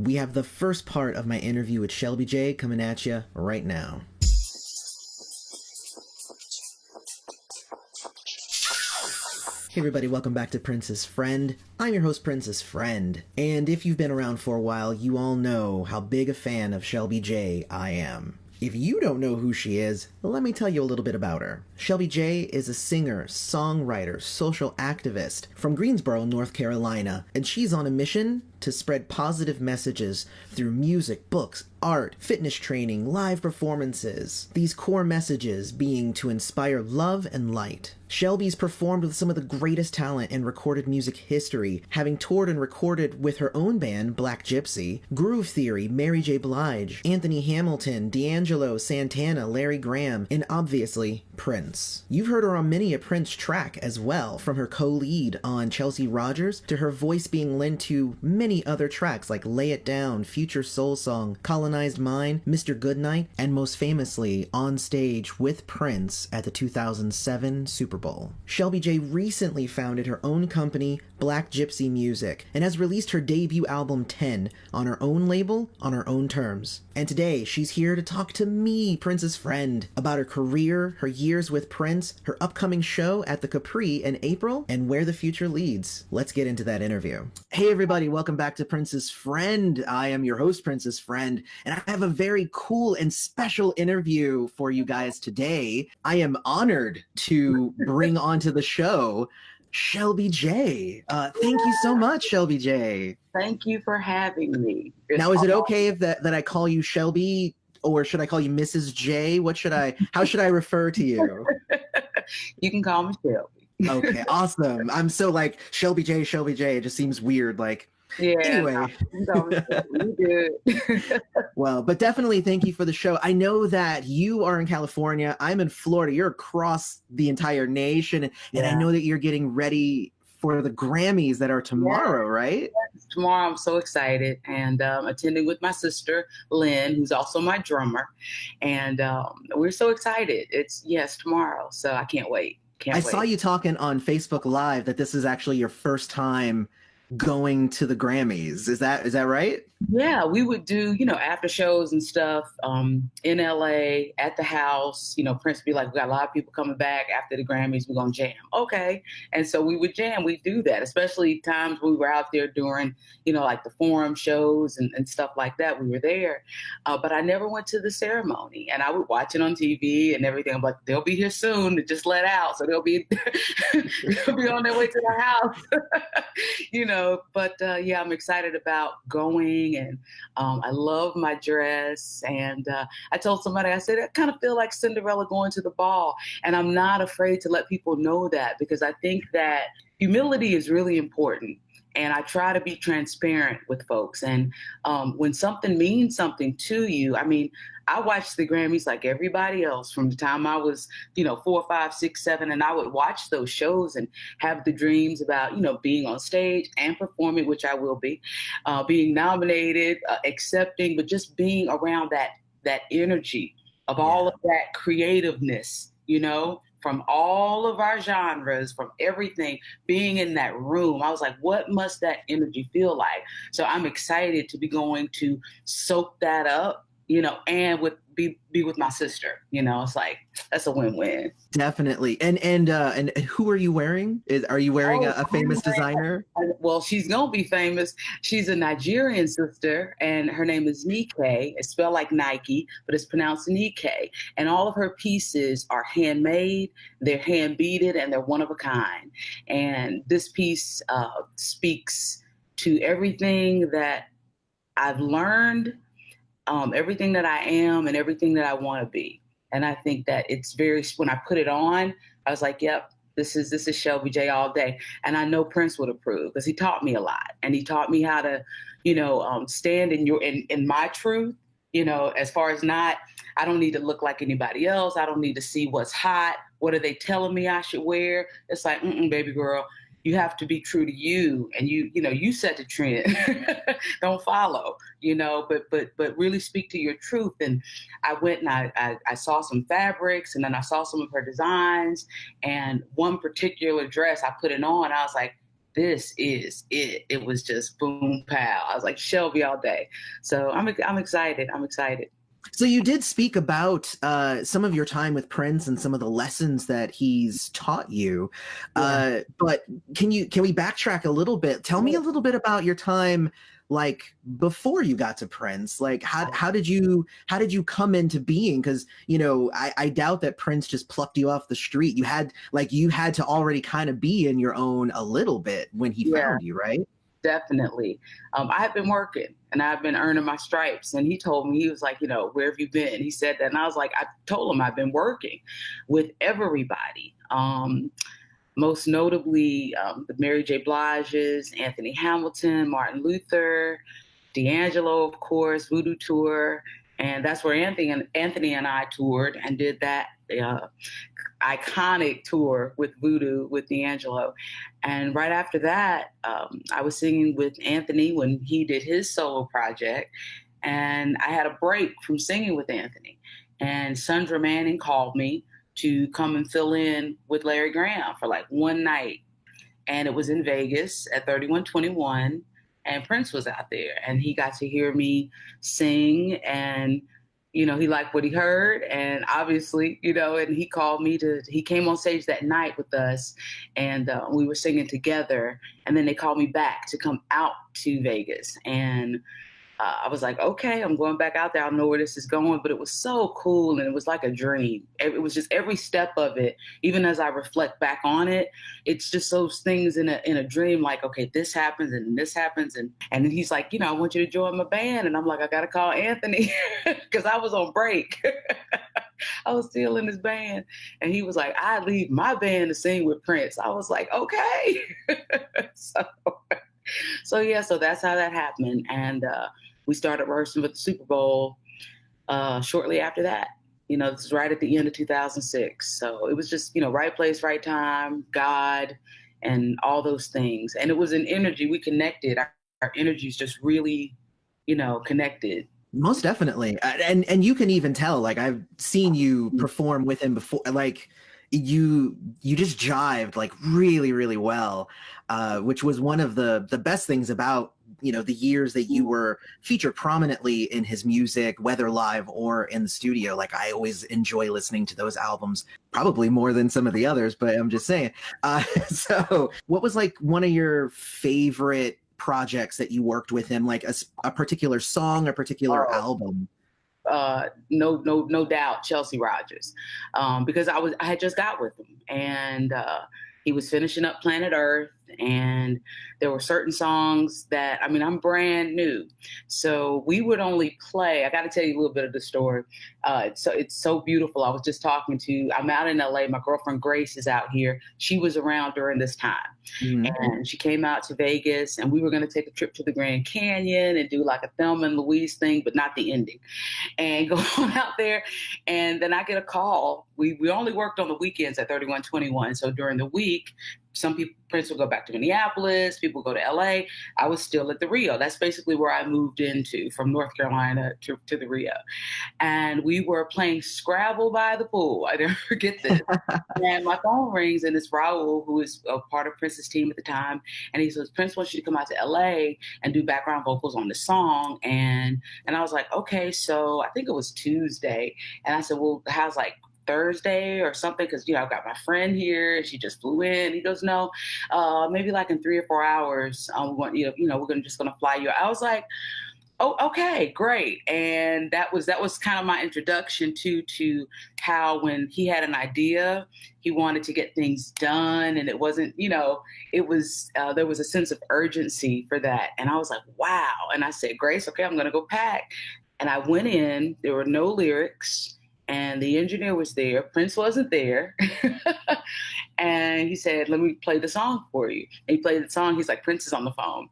We have the first part of my interview with Shelby J coming at you right now. Hey everybody, welcome back to Prince's Friend. I'm your host, Prince's Friend, and if you've been around for a while, you all know how big a fan of Shelby J I am. If you don't know who she is, let me tell you a little bit about her. Shelby J is a singer, songwriter, social activist from Greensboro, North Carolina, and she's on a mission to spread positive messages through music, books, art, fitness training, live performances. These core messages being to inspire love and light. Shelby's performed with some of the greatest talent in recorded music history, having toured and recorded with her own band, Black Gypsy, Groove Theory, Mary J. Blige, Anthony Hamilton, D'Angelo, Santana, Larry Graham, and obviously, Prince. You've heard her on many a Prince track as well, from her co-lead on Chelsea Rogers to her voice being lent to many other tracks like Lay It Down, Future Soul Song, Colonized Mind, Mr. Goodnight, and most famously on stage with Prince at the 2007 Super Bowl. Shelby J recently founded her own company, Black Gypsy Music, and has released her debut album 10 on her own label, on her own terms. And today, she's here to talk to me, Prince's Friend, about her career, her years with Prince, her upcoming show at the Capri in April, and where the future leads. Let's get into that interview. Hey everybody, welcome back to Prince's Friend. I am your host, Prince's Friend, and I have a very cool and special interview for you guys today. I am honored to bring onto the show Shelby J. Thank you so much, Shelby J. Thank you for having me. Now, is it okay if that I call you Shelby, or should I call you Mrs. J? How should I refer to you? You can call me Shelby. Okay, awesome. I'm so like Shelby J. It just seems weird. Like, yeah. Anyway. You good. Well, but definitely thank you for the show. I know that you are in California. I'm in Florida. You're across the entire nation. And I know that you're getting ready for the Grammys that are tomorrow, right? Yes, tomorrow. I'm so excited. And attending with my sister, Lynn, who's also my drummer. And we're so excited. It's, tomorrow. So I can't wait. I saw you talking on Facebook Live that this is actually your first time going to the Grammys. Is that right? Yeah, we would do, after shows and stuff in LA at the house. Prince would be like, we got a lot of people coming back after the Grammys. We're going to jam. Okay. And so we would jam. We do that, especially times we were out there during, like the forum shows and stuff like that. We were there. But I never went to the ceremony, and I would watch it on TV and everything. I'm like, they'll be here soon to just let out. So they'll be on their way to the house, But I'm excited about going. And I love my dress. And I told somebody, I said, I kind of feel like Cinderella going to the ball. And I'm not afraid to let people know that, because I think that humility is really important. And I try to be transparent with folks. And when something means something to you, I watched the Grammys like everybody else from the time I was, 4, 5, 6, 7. And I would watch those shows and have the dreams about, being on stage and performing, which I will be, being nominated, accepting, but just being around that energy of all of that creativeness, from all of our genres, from everything, being in that room. I was like, what must that energy feel like? So I'm excited to be going to soak that up, and be with my sister. It's like, that's a win-win. Definitely. And who are you wearing? Are you wearing a famous designer? Well, she's gonna be famous. She's a Nigerian sister, and her name is Nike. It's spelled like Nike, but it's pronounced Nike. And all of her pieces are handmade, they're hand beaded, and they're one of a kind. And this piece speaks to everything that I've learned, everything that I am, and everything that I want to be. And I think that it's when I put it on, I was like, yep, this is Shelby J all day. And I know Prince would approve, because he taught me a lot. And he taught me how to, stand in my truth, as far as I don't need to look like anybody else. I don't need to see what's hot. What are they telling me I should wear? It's like, baby girl, you have to be true to you, and you set the trend. Don't follow, but really speak to your truth. And I went and I saw some fabrics, and then I saw some of her designs, and one particular dress I put it on. I was like, this is it. It was just boom, pow. I was like, Shelby all day. So I'm excited. I'm excited. So you did speak about some of your time with Prince and some of the lessons that he's taught you, but can we backtrack a little bit? Tell me a little bit about your time, like before you got to Prince. Like how did you come into being? Because I doubt that Prince just plucked you off the street. You had to already kind of be in your own a little bit when he found you, right? Definitely. I have been working and I've been earning my stripes. And he told me, he was like, where have you been? He said that. And I was like, I told him I've been working with everybody. Most notably, the Mary J. Blige's, Anthony Hamilton, Martin Luther, D'Angelo, of course, Voodoo Tour. And that's where Anthony and I toured and did that iconic tour with Voodoo with D'Angelo. And right after that, I was singing with Anthony when he did his solo project. And I had a break from singing with Anthony. And Sandra Manning called me to come and fill in with Larry Graham for like one night. And it was in Vegas at 3121. And Prince was out there and he got to hear me sing and he liked what he heard. And obviously, and he called me he came on stage that night with us and we were singing together. And then they called me back to come out to Vegas. And I was like, okay, I'm going back out there. I don't know where this is going, but it was so cool. And it was like a dream. It was just every step of it. Even as I reflect back on it, it's just those things in a dream, like, okay, this happens and this happens. And then he's like, I want you to join my band. And I'm like, I got to call Anthony because I was on break. I was still in his band. And he was like, I leave my band to sing with Prince. I was like, okay. So that's how that happened. And, we started rehearsing with the Super Bowl shortly after that. This is right at the end of 2006. So it was just, right place, right time, God, and all those things. And it was an energy. We connected. Our energies just really, connected. Most definitely. And you can even tell, like, I've seen you perform with him before, like, you just jived like really, really well, which was one of the best things about the years that you were featured prominently in his music, whether live or in the studio. Like, I always enjoy listening to those albums, probably more than some of the others, but I'm just saying. So what was like one of your favorite projects that you worked with him, like a particular song, a particular album? No doubt, Chelsea Rogers, because I had just got with him and he was finishing up Planet Earth. And there were certain songs that, I'm brand new. So we would only play, I got to tell you a little bit of the story. It's so beautiful. I was just I'm out in LA. My girlfriend Grace is out here. She was around during this time. Mm-hmm. And she came out to Vegas and we were going to take a trip to the Grand Canyon and do like a Thelma and Louise thing, but not the ending, and go on out there. And then I get a call. We only worked on the weekends at 3121. So during the week, some people, Prince will go back to Minneapolis, people go to LA. I was still at the Rio. That's basically where I moved into from North Carolina to the Rio. And we were playing Scrabble by the pool. I never forget this. And my phone rings and it's Raul, who is a part of Prince's team at the time. And he says, Prince wants you to come out to LA and do background vocals on the song. And I was like, okay, so I think it was Tuesday. And I said, well, how's like Thursday or something, because I've got my friend here and she just flew in. He goes, no, maybe like in 3 or 4 just gonna fly you. I was like, oh, okay, great. And that was kind of my introduction to how when he had an idea, he wanted to get things done, and it wasn't, it was there was a sense of urgency for that. And I was like, wow. And I said, Grace, okay, I'm gonna go pack. And I went in. There were no lyrics. And the engineer was there. Prince wasn't there. And he said, let me play the song for you. And he played the song. He's like, Prince is on the phone.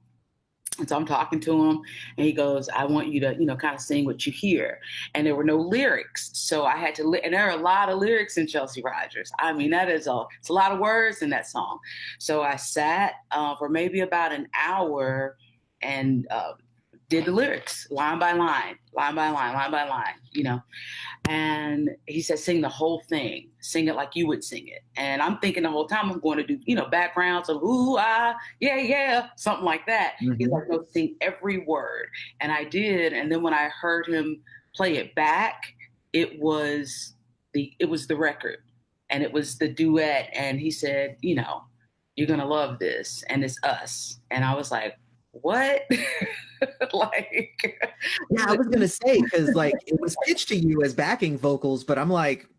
And so I'm talking to him and he goes, I want you to, kind of sing what you hear. And there were no lyrics. So I had to, and there are a lot of lyrics in Chelsea Rogers. It's a lot of words in that song. So I sat for maybe about an hour and did the lyrics line by line, line by line, line by line, you know. And he said, sing the whole thing, sing it like you would sing it. And I'm thinking the whole time I'm going to do, you know, backgrounds of ooh, ah, yeah, yeah, something like that. He's like, no, sing every word. And I did. And then when I heard him play it back, it was the record, and it was the duet. And he said, you know, you're going to love this, and it's us. And I was like, what? Like, yeah, I was gonna say, because like it was pitched to you as backing vocals, but I'm like,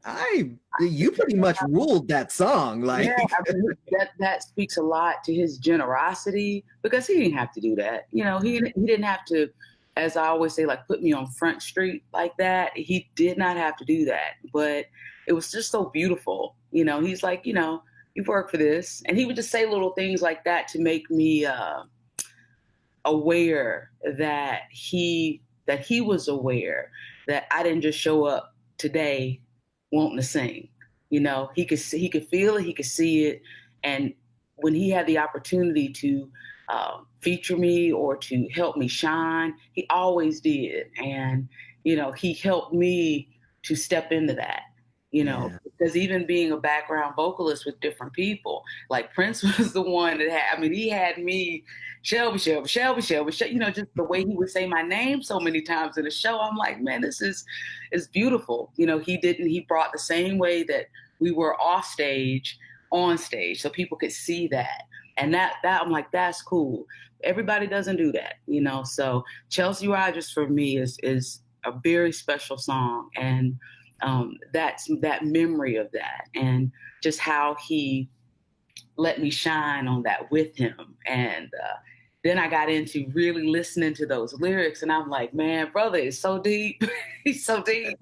you pretty much ruled that song. Like, yeah, I mean, that speaks a lot to his generosity, because he didn't have to do that. You know, he didn't have to, as I always say, like put me on Front Street like that. He did not have to do that, but it was just so beautiful. You know, he's like, you know, you work for this, and he would just say little things like that to make me aware that he was aware that I didn't just show up today wanting to sing. You know, he could feel it, he could see it, and when he had the opportunity to feature me or to help me shine, he always did. And you know, he helped me to step into that. You know, because even being a background vocalist with different people, like Prince was the one that had, I mean, he had me, Shelby, you know, just the way he would say my name so many times in the show. I'm like, man, this is beautiful. You know, he brought the same way that we were off stage, on stage, so people could see that. And that I'm like, that's cool. Everybody doesn't do that, you know? So Chelsea Rogers for me is a very special song. And that's that memory of that, and just how he let me shine on that with him. And then I got into really listening to those lyrics, and I'm like, man, brother is so deep. He's so deep.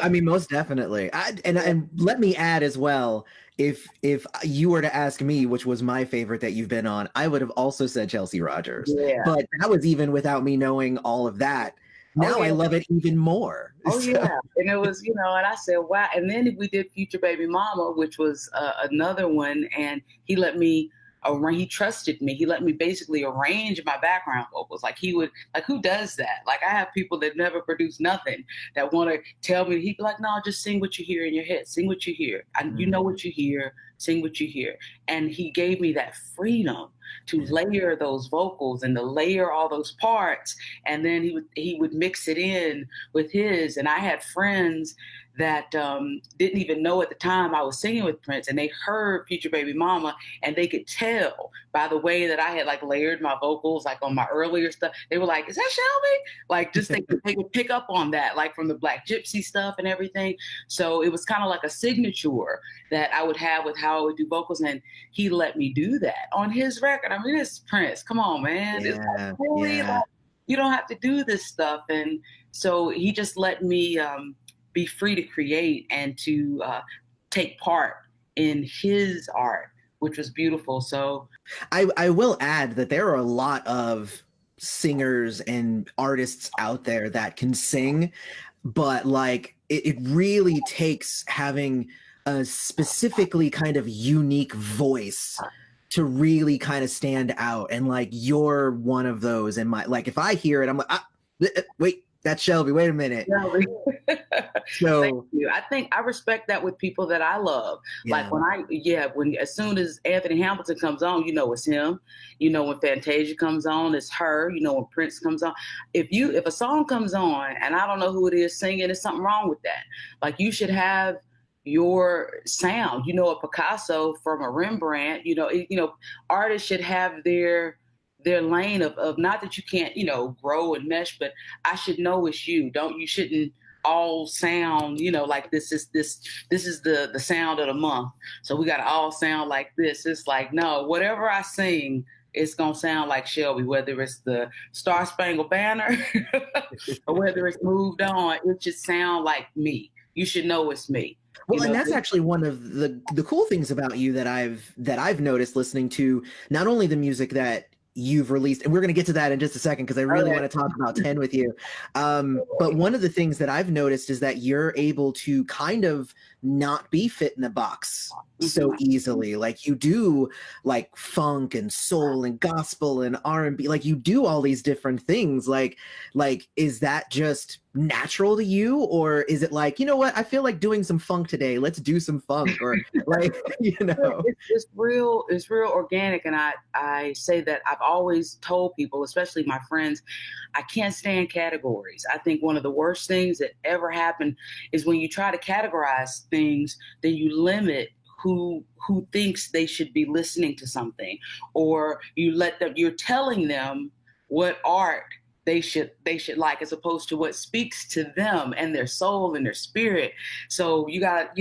I mean, most definitely. And let me add as well, if you were to ask me which was my favorite that you've been on, I would have also said Chelsea Rogers. Yeah. But that was even without me knowing all of that. Now I love it even more. Oh, so. Yeah. And it was, you know, and I said, wow. And then we did Future Baby Mama, which was another one. And he let me he trusted me. He let me basically arrange my background vocals. Like he would, like, who does that? Like I have people that never produce nothing that want to tell me, he'd be like, no, just sing what you hear in your head. Sing what you hear. You know what you hear. Sing what you hear. And he gave me that freedom to layer those vocals and to layer all those parts. And then he would mix it in with his. And I had friends that didn't even know at the time I was singing with Prince, and they heard Future Baby Mama, and they could tell by the way that I had like layered my vocals, like on my earlier stuff. They were like, is that Shelby? Like just they could pick up on that, like from the Black Gypsy stuff and everything. So it was kind of like a signature that I would have with how I would do vocals, and he let me do that on his record. I mean, it's Prince. Come on, man. It's like, really, like, you don't have to do this stuff. And so he just let me be free to create and to take part in his art, which was beautiful. So I will add that there are a lot of singers and artists out there that can sing, but like it really takes having a specifically kind of unique voice to really kind of stand out. And like, you're one of those. And like, if I hear it, I'm like, wait, that's Shelby. Wait a minute. So thank you. I think I respect that with people that I love. Yeah. Like when as soon as Anthony Hamilton comes on, you know it's him. You know when Fantasia comes on, it's her. You know when Prince comes on. If a song comes on and I don't know who it is singing, there's something wrong with that. Like you should have your sound. You know, a Picasso from a Rembrandt. You know, artists should have their lane of not that you can't, you know, grow and mesh, but I should know it's you. You shouldn't all sound, you know, like this is the sound of the month. So we got to all sound like this. It's like, no, whatever I sing, it's going to sound like Shelby, whether it's the Star Spangled Banner or whether it's Moved On, it should sound like me. You should know it's me. Well, and that's actually one of the cool things about you that I've noticed listening to not only the music that you've released, and we're going to get to that in just a second because I really want to talk about 10 with you. But one of the things that I've noticed is that you're able to kind of not be fit in a box so easily. Like you do like funk and soul and gospel and R&B, like you do all these different things. Like is that just natural to you, or is it like, you know what, I feel like doing some funk today, let's do some funk, or like, you know? It's real organic. And I say that I've always told people, especially my friends, I can't stand categories. I think one of the worst things that ever happened is when you try to categorize things, then you limit who thinks they should be listening to something, or you're telling them what art they should like, as opposed to what speaks to them and their soul and their spirit. So you got,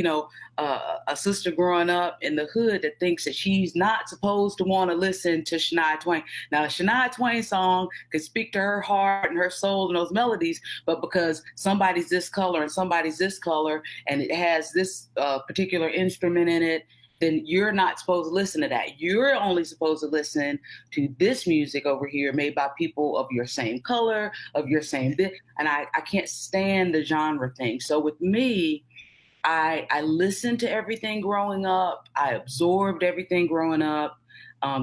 a sister growing up in the hood that thinks that she's not supposed to want to listen to Shania Twain. Now, a Shania Twain song could speak to her heart and her soul and those melodies, but because somebody's this color and somebody's this color and it has this particular instrument in it, then you're not supposed to listen to that. You're only supposed to listen to this music over here made by people of your same color, of your same bit. And I can't stand the genre thing. So with me, I listened to everything growing up. I absorbed everything growing up.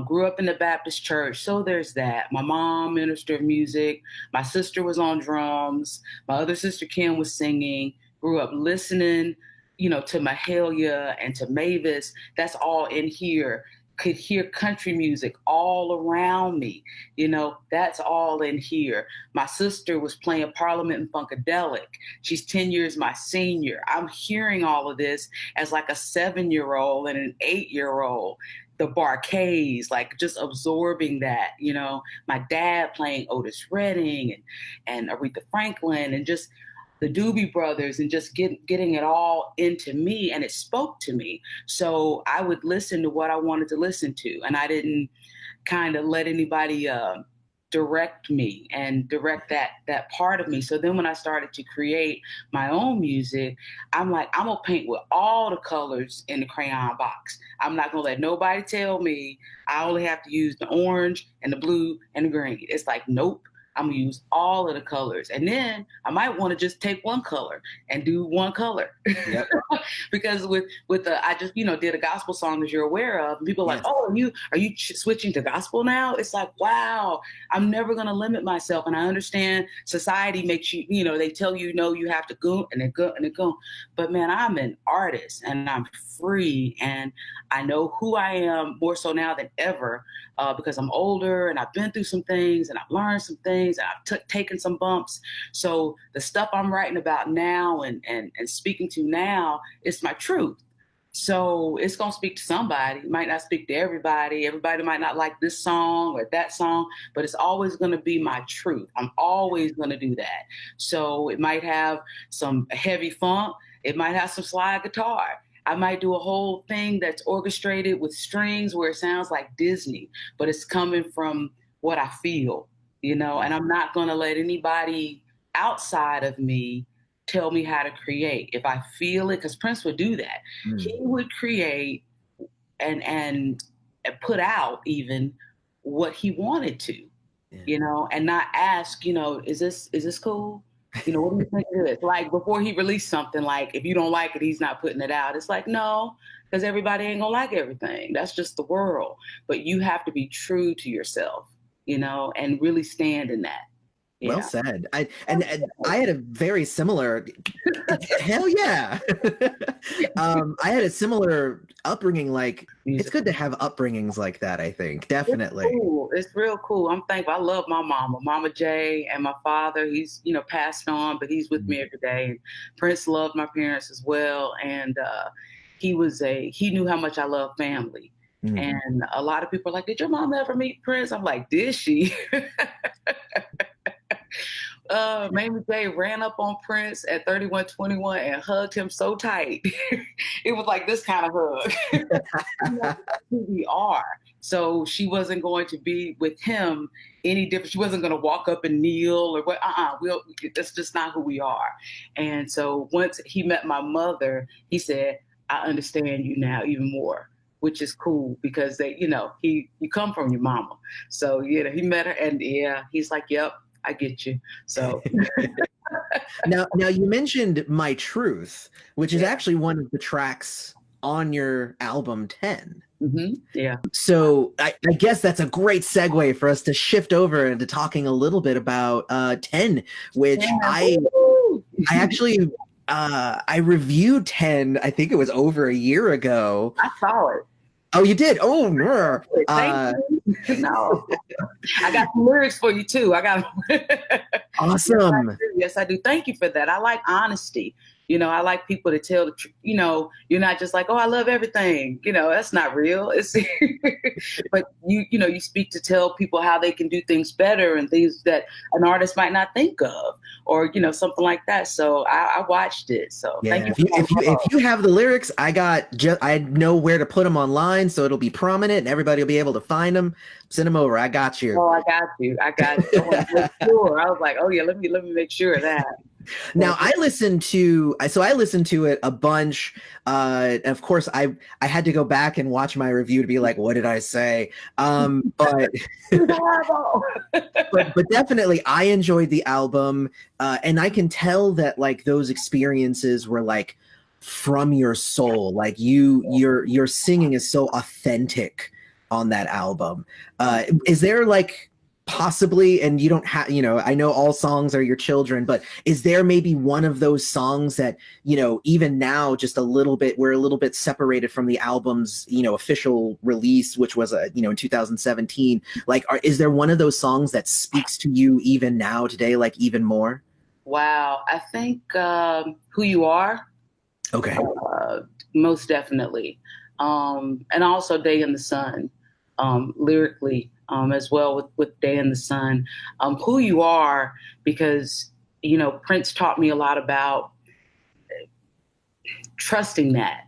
Grew up in the Baptist church. So there's that. My mom, minister of music. My sister was on drums. My other sister, Kim, was singing. Grew up listening, to Mahalia and to Mavis. That's all in here. Could hear country music all around me. That's all in here. My sister was playing Parliament and Funkadelic. She's 10 years my senior. I'm hearing all of this as like a 7-year-old and an 8-year-old. The Barcades, like just absorbing that, my dad playing Otis Redding and Aretha Franklin and just the Doobie Brothers, and just getting it all into me, and it spoke to me. So I would listen to what I wanted to listen to, and I didn't kind of let anybody direct me and direct that part of me. So then when I started to create my own music, I'm like, I'm gonna paint with all the colors in the crayon box. I'm not gonna let nobody tell me I only have to use the orange and the blue and the green. It's like, nope. I'm gonna use all of the colors. And then I might want to just take one color and do one color. Yep. Because with I just, did a gospel song, as you're aware of, and people are like, oh, are you switching to gospel now? It's like, wow, I'm never going to limit myself. And I understand society makes you, they tell you, no, you have to go and then go and then go. But man, I'm an artist and I'm free, and I know who I am more so now than ever, because I'm older and I've been through some things and I've learned some things and I've taken some bumps. So the stuff I'm writing about now and speaking to now, it's my truth. So it's going to speak to somebody. It might not speak to everybody. Everybody might not like this song or that song, but it's always going to be my truth. I'm always going to do that. So it might have some heavy funk. It might have some slide guitar. I might do a whole thing that's orchestrated with strings where it sounds like Disney, but it's coming from what I feel, and I'm not going to let anybody outside of me tell me how to create. If I feel it, because Prince would do that. He would create and put out even what he wanted to, and not ask, is this cool? What do you think of this? Like before he released something, like if you don't like it, he's not putting it out. It's like, no, because everybody ain't gonna like everything. That's just the world. But you have to be true to yourself, and really stand in that. Yeah. Well said. I had a very similar, hell yeah. I had a similar upbringing. Like it's good to have upbringings like that. I think definitely. It's cool. It's real cool. I'm thankful. I love my mama, Mama J, and my father. He's passed on, but he's with me every day. And Prince loved my parents as well, and he knew how much I love family. And a lot of people are like, did your mom ever meet Prince? I'm like, did she? Mamie J ran up on Prince at 3121 and hugged him so tight. It was like this kind of hug. Who we are. So she wasn't going to be with him any different. She wasn't going to walk up and kneel or what. That's just not who we are. And so once he met my mother, he said, I understand you now even more, which is cool because you come from your mama. So, he met her and he's like, yep, I get you. So now you mentioned My Truth, which is actually one of the tracks on your album 10. Mm-hmm. Yeah. So I guess that's a great segue for us to shift over into talking a little bit about 10, which I actually I reviewed 10. I think it was over a year ago. I saw it. Oh, you did? Oh, no. Thank you. No, I got some lyrics for you too. I got awesome. Yes, I do. Thank you for that. I like honesty. I like people to tell the truth. You're not just like, oh, I love everything. That's not real. It's but you speak to tell people how they can do things better and things that an artist might not think of, or something like that. So I watched it. So thank you. If you have the lyrics, I know where to put them online, so it'll be prominent and everybody will be able to find them. Send them over. I got you. Oh, I got you. I sure. I was like, oh yeah, let me make sure of that. Now I listened to it a bunch. Of course, I had to go back and watch my review to be like, what did I say? But definitely, I enjoyed the album, and I can tell that like those experiences were like from your soul. Like your singing is so authentic on that album. Is there like possibly, and you don't have, I know all songs are your children, but is there maybe one of those songs that, even now just we're a little bit separated from the album's, official release, which was, in 2017, like, is there one of those songs that speaks to you even now today, like even more? Wow. I think, Who You Are. Okay. Most definitely. And also Day in the Sun, lyrically, as well with Day in the Sun. Who You Are, because, Prince taught me a lot about trusting that,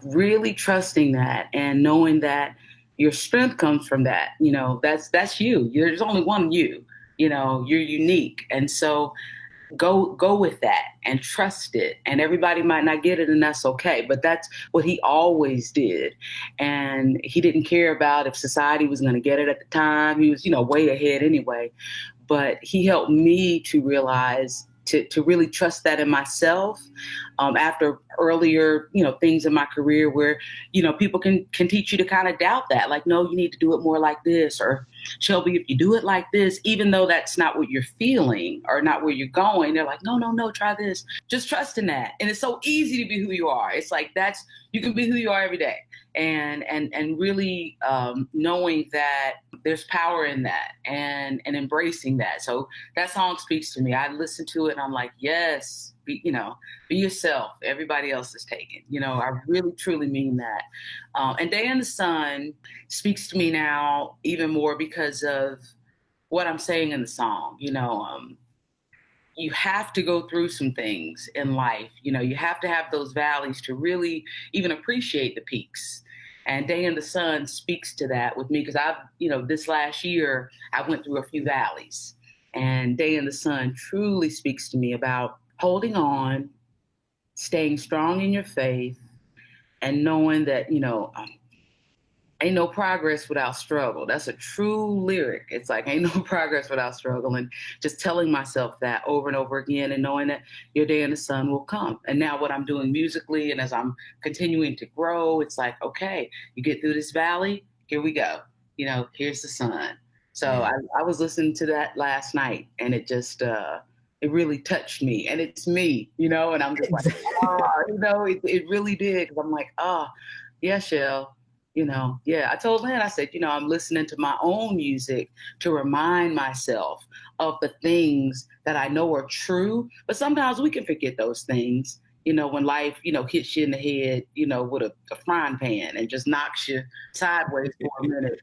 really trusting that and knowing that your strength comes from that. That's you. There's only one you, you're unique. And so go with that and trust it. And everybody might not get it, and that's okay. But that's what he always did. And he didn't care about if society was going to get it at the time. He was, way ahead anyway. But he helped me to realize to really trust that in myself, after earlier, things in my career where, people can teach you to kind of doubt that, like, no, you need to do it more like this, or Shelby, if you do it like this, even though that's not what you're feeling or not where you're going, they're like, no, try this. Just trust in that. And it's so easy to be who you are. It's like, you can be who you are every day. And really knowing that there's power in that and embracing that. So that song speaks to me. I listen to it and I'm like, yes, be yourself. Everybody else is taken. I really, truly mean that. And Day in the Sun speaks to me now even more because of what I'm saying in the song. You have to go through some things in life. You have to have those valleys to really even appreciate the peaks. And Day in the Sun speaks to that with me because this last year, I went through a few valleys. And Day in the Sun truly speaks to me about holding on, staying strong in your faith, and knowing that, ain't no progress without struggle. That's a true lyric. It's like, ain't no progress without struggle. And just telling myself that over and over again and knowing that your day in the sun will come. And now what I'm doing musically and as I'm continuing to grow, it's like, okay, you get through this valley, here we go. Here's the sun. So I was listening to that last night and it just, it really touched me, and it's me, and I'm just like, it really did. Cause I'm like, yeah, Shell, I told Lynn, I said, I'm listening to my own music to remind myself of the things that I know are true, but sometimes we can forget those things, when life, hits you in the head, with a frying pan and just knocks you sideways for a minute.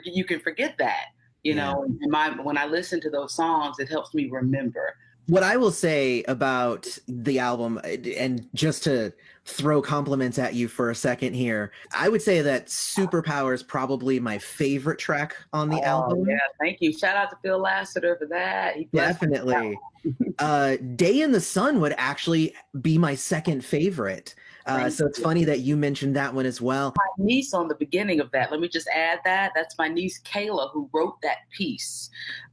You can forget that, and when I listen to those songs, it helps me remember. What I will say about the album, and just to throw compliments at you for a second here, I would say that Superpower is probably my favorite track on the Oh yeah, album. thank you. Shout out to Phil Lassiter for that. He blessed me with Definitely. that one. Day in the Sun would actually be my second favorite. Thank So it's you. funny that you mentioned that one as well. My niece on the beginning of that. Let me just add that. That's my niece Kayla who wrote that piece.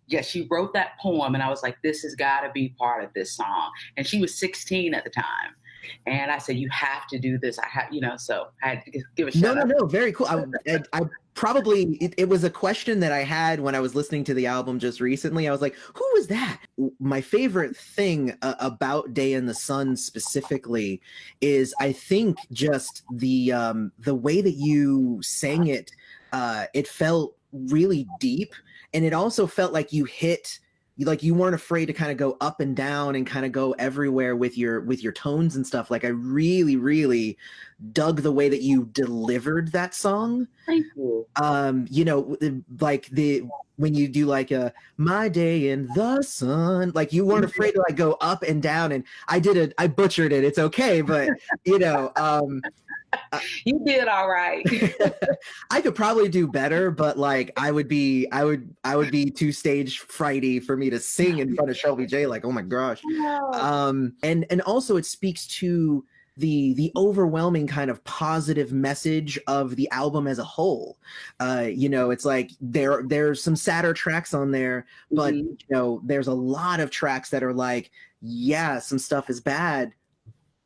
Yeah, she wrote that poem, and I was like, "This has got to be part of this song." And she was 16 at the time, and I said, "You have to do this." I have, so I had to give a No, shout no, out. no. Very cool. I probably, it was a question that I had when I was listening to the album just recently. I was like, who was that? My favorite thing about Day in the Sun specifically is I think just the way that you sang it, it felt really deep, and it also felt like you hit, like you weren't afraid to kind of go up and down and kind of go everywhere with your tones and stuff. Like I really, really dug the way that you delivered that song. Thank you. Like the when you do like a My Day in the Sun, like you weren't afraid to like go up and down. And I butchered it. It's okay, but you know, You did all right. I could probably do better, but like I would be too stage frighty for me to sing in front of Shelby J. Like, oh my gosh. Oh, And also it speaks to the overwhelming kind of positive message of the album as a whole. It's like there's some sadder tracks on there, but mhm. there's a lot of tracks that are like, yeah, some stuff is bad,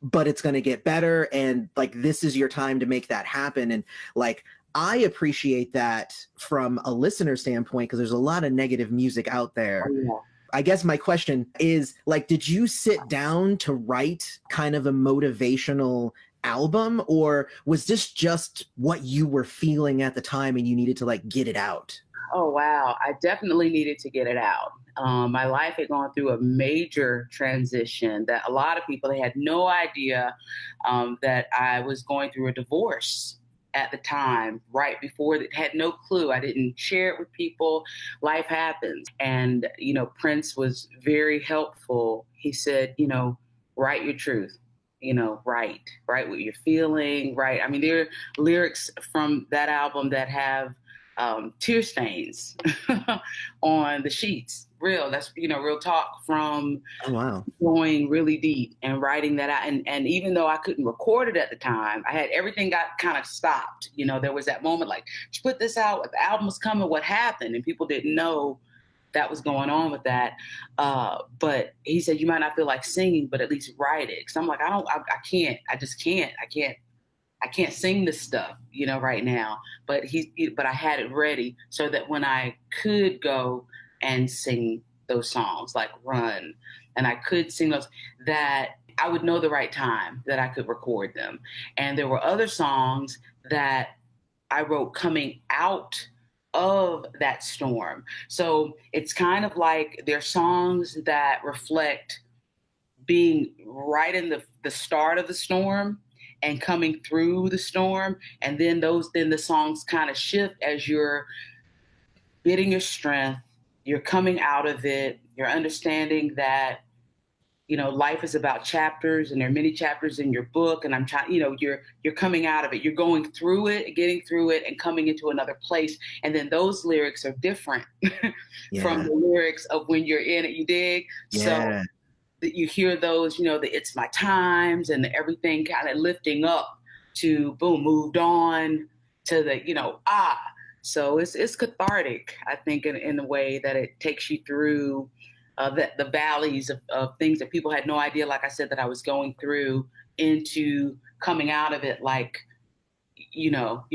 but it's going to get better, and like this is your time to make that happen. And like I appreciate that from a listener standpoint, because there's a lot of negative music out Oh, there. yeah. I guess my question is, like, did you sit down to write kind of a motivational album, or was this just what you were feeling at the time and you needed to like get it out? Oh, wow. I definitely needed to get it out. My life had gone through a major transition that a lot of people, they had no idea that I was going through a divorce at the time, right before that, had no clue. I didn't share it with people. Life happens. And, Prince was very helpful. He said, write your truth. Write what you're feeling, right? I mean, there are lyrics from that album that have tear stains on the sheets. That's real talk from Oh wow. going really deep and writing that out. And even though I couldn't record it at the time, I had everything got kind of stopped. There was that moment like, you put this out, the album was coming, what happened? And people didn't know that was going on with that. But he said, you might not feel like singing, but at least write it. Cause I'm like, I can't, I just can't, I can't sing this stuff, right now. But I had it ready so that when I could go and sing those songs like Run, and I could sing those, that I would know the right time that I could record them. And there were other songs that I wrote coming out of that storm. So it's kind of like they're songs that reflect being right in the start of the storm and coming through the storm. And then the songs kind of shift as you're getting your strength, you're coming out of it, you're understanding that life is about chapters, and there are many chapters in your book, and I'm trying, you're coming out of it, you're going through it, getting through it, and coming into another place. And then those lyrics are different from Yeah. the lyrics of when you're in it, you dig? So Yeah. that you hear those, the It's My Times and everything kind of lifting up to boom, moved on to the, So it's cathartic, I think, in the way that it takes you through the valleys of things that people had no idea, like I said, that I was going through, into coming out of it like, you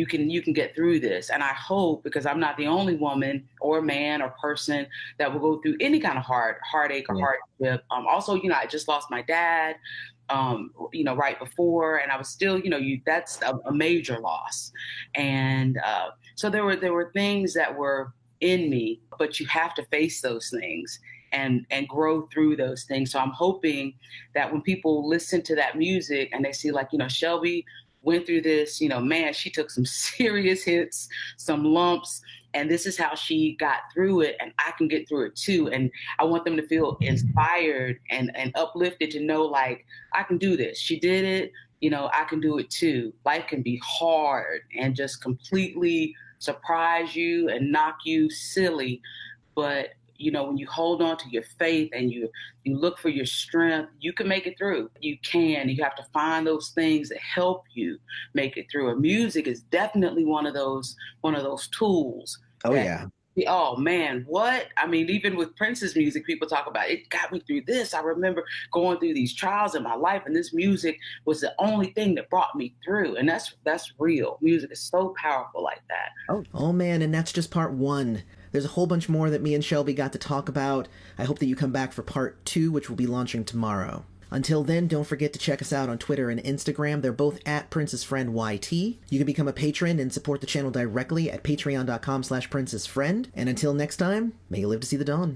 can get through this. And I hope, because I'm not the only woman or man or person that will go through any kind of heartache or Yeah. hardship. Also, I just lost my dad, right before, and I was still, that's a major loss. And so there were things that were in me, but you have to face those things and grow through those things. So I'm hoping that when people listen to that music and they see like, Shelby went through this, man, she took some serious hits, some lumps, and this is how she got through it, and I can get through it too. And I want them to feel inspired and uplifted to know, like, I can do this. She did it, I can do it too. Life can be hard and just completely surprise you and knock you silly, but when you hold on to your faith and you look for your strength, you can make it through. You can. You have to find those things that help you make it through. And music is definitely one of those tools. Oh, yeah. Oh man, what? I mean, even with Prince's music, people talk about it got me through this. I remember going through these trials in my life, and this music was the only thing that brought me through. And that's real. Music is so powerful like that. Oh man, and that's just part 1. There's a whole bunch more that me and Shelby got to talk about. I hope that you come back for part 2, which will be launching tomorrow. Until then, don't forget to check us out on Twitter and Instagram. They're both at Princess Friend YT. You can become a patron and support the channel directly at patreon.com/princessfriend. And until next time, may you live to see the dawn.